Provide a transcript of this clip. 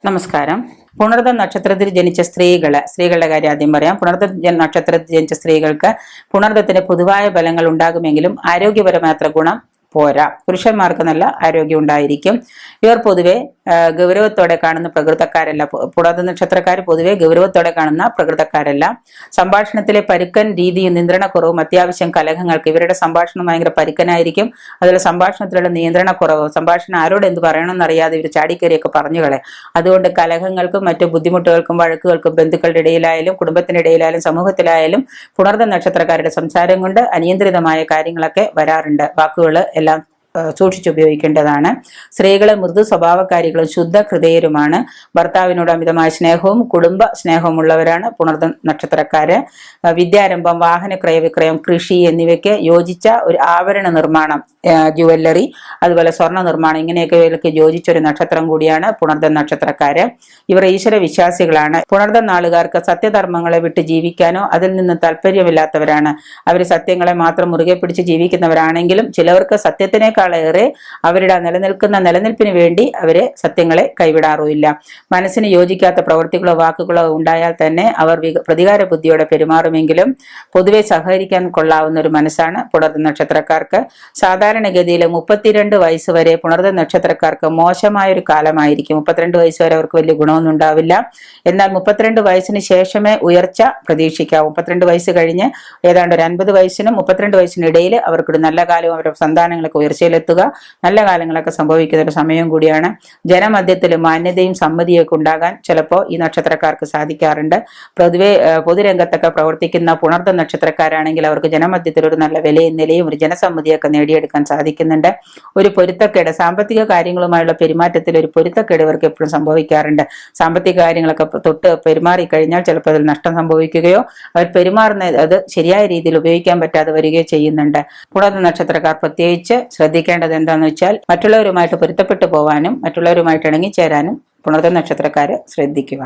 നമസ്കാരം. പുണർദ നക്ഷത്രത്തിൽ ജനിച്ച സ്ത്രീകളുടെ കാര്യം ആദ്യം പറയാം. പുണർദ നക്ഷത്രത്തിൽ ജനിച്ച സ്ത്രീകൾക്ക് പുണർദത്തിന് പൊതുവായ ഫലങ്ങൾ ഉണ്ടാകുമെങ്കിലും ആരോഗ്യപരമായ ഗുണം പോരാ. പുരുഷന്മാർക്ക് നല്ല ആരോഗ്യം ഉണ്ടായിരിക്കും. ഇവർ പൊതുവെ ഗൗരവത്തോടെ കാണുന്ന പ്രകൃതക്കാരല്ല. പുണർദ നക്ഷത്രക്കാർ പൊതുവെ ഗൗരവത്തോടെ കാണുന്ന പ്രകൃതക്കാരല്ല. സംഭാഷണത്തിലെ പരുക്കൻ രീതിയും നിയന്ത്രണക്കുറവും അത്യാവശ്യം കലഹങ്ങൾക്ക്. ഇവരുടെ സംഭാഷണം ഭയങ്കര പരുക്കനായിരിക്കും. അതുപോലെ സംഭാഷണത്തിലുള്ള നിയന്ത്രണക്കുറവ്, സംഭാഷണം ആരോട് എന്ത് പറയണമെന്നറിയാതെ ഇവർ ചാടിക്കറിയൊക്കെ പറഞ്ഞുകളെ. അതുകൊണ്ട് കലഹങ്ങൾക്കും മറ്റു ബുദ്ധിമുട്ടുകൾക്കും വഴക്കുകൾക്കും ബന്ധുക്കളുടെ ഇടയിലായാലും കുടുംബത്തിനിടയിലായാലും സമൂഹത്തിലായാലും പുണർദ നക്ഷത്രക്കാരുടെ സംസാരം കൊണ്ട് അനിയന്ത്രിതമായ കാര്യങ്ങളൊക്കെ വരാറുണ്ട്. വാക്കുകൾ എല്ലാം സൂക്ഷിച്ചുപയോഗിക്കേണ്ടതാണ്. സ്ത്രീകളെ മൃദു സ്വഭാവക്കാരികളും ശുദ്ധ ഹൃദയരുമാണ്. ഭർത്താവിനോട് അമിതമായ സ്നേഹവും കുടുംബ സ്നേഹവും ഉള്ളവരാണ് പുണർദ നക്ഷത്രക്കാര്. വിദ്യാരംഭം, വാഹന ക്രയവിക്രയം, കൃഷി എന്നിവയ്ക്ക് യോജിച്ച ഒരു ആഭരണ നിർമ്മാണം, ജുവല്ലറി, അതുപോലെ സ്വർണ്ണ നിർമ്മാണം, ഇങ്ങനെയൊക്കെ യോജിച്ചൊരു നക്ഷത്രം കൂടിയാണ് പുണർദ നക്ഷത്രക്കാര്. ഇവർ ഈശ്വര വിശ്വാസികളാണ്. പുണർദ നാളുകാർക്ക് സത്യധർമ്മങ്ങളെ വിട്ട് ജീവിക്കാനോ അതിൽ നിന്ന് താല്പര്യമില്ലാത്തവരാണ്. അവർ സത്യങ്ങളെ മാത്രം മുറുകെ പിടിച്ച് ജീവിക്കുന്നവരാണെങ്കിലും ചിലവർക്ക് സത്യത്തിനേക്കാളേറെ അവരുടെ നിലനിൽപ്പിന് വേണ്ടി അവരെ സത്യങ്ങളെ കൈവിടാറുമില്ല. മനസ്സിന് യോജിക്കാത്ത പ്രവൃത്തികളോ വാക്കുകളോ ഉണ്ടായാൽ തന്നെ അവർ പ്രതികാര ബുദ്ധിയോടെ പെരുമാറുമെങ്കിലും പൊതുവെ സഹകരിക്കാൻ കൊള്ളാവുന്ന ഒരു മനസ്സാണ് പുണർദ നക്ഷത്രക്കാർക്ക്. സാധാരണഗതിയിൽ 32 വയസ്സ് വരെ പുണർദ നക്ഷത്രക്കാർക്ക് മോശമായൊരു കാലമായിരിക്കും. 32 വയസ്സ് വരെ അവർക്ക് വലിയ ഗുണമൊന്നും ഉണ്ടാവില്ല. എന്നാൽ 32 വയസ്സിന് ശേഷമേ ഉയർച്ച പ്രതീക്ഷിക്കാവൂ. 32 വയസ്സ് കഴിഞ്ഞ് ഏതാണ്ട് ഒരു 50 വയസ്സിനും 32 വയസ്സിനും ഇടയിൽ അവർക്കൊരു നല്ല കാലവും അവരുടെ സന്താനങ്ങളൊക്കെ ഉയർച്ചയിലെത്തുക, നല്ല കാലങ്ങളൊക്കെ സംഭവിക്കുന്ന ഒരു സമയം കൂടിയാണ്. ജനമധ്യത്തിൽ മാന്യതയും സമ്മതിയൊക്കെ ഉണ്ടാകാൻ ചിലപ്പോൾ ഈ നക്ഷത്രക്കാർക്ക് സാധിക്കാറുണ്ട്. പൊതുവെ പൊതുരംഗത്തൊക്കെ പ്രവർത്തിക്കുന്ന പുണർദ നക്ഷത്രക്കാരാണെങ്കിൽ അവർക്ക് ജനമധ്യത്തിൽ ഒരു നല്ല വിലയും നിലയും ഒരു ജനസമ്മതിയൊക്കെ നേടിയെടുക്കാൻ സാധിക്കുന്നുണ്ട്. ഒരു പൊരുത്തക്കേട്, സാമ്പത്തിക കാര്യങ്ങളുമായുള്ള പെരുമാറ്റത്തിൽ ഒരു പൊരുത്തക്കേട് ഇവർക്ക് എപ്പോഴും സംഭവിക്കാറുണ്ട്. സാമ്പത്തിക കാര്യങ്ങളൊക്കെ തൊട്ട് പെരുമാറിക്കഴിഞ്ഞാൽ ചിലപ്പോൾ അതിൽ നഷ്ടം സംഭവിക്കുകയോ അവർ പെരുമാറുന്ന അത് ശരിയായ രീതിയിൽ ഉപയോഗിക്കാൻ പറ്റാതെ വരികയോ ചെയ്യുന്നുണ്ട്. പുണർദ നക്ഷത്രക്കാർ പ്രത്യേകിച്ച് ശ്രദ്ധിക്കേണ്ടത് എന്താണെന്ന് വെച്ചാൽ മറ്റുള്ളവരുമായിട്ട് പൊരുത്തപ്പെട്ടു പോവാനും മറ്റുള്ളവരുമായിട്ട് ഇണങ്ങിച്ചേരാനും പുണർദ നക്ഷത്രക്കാര് ശ്രദ്ധിക്കുക.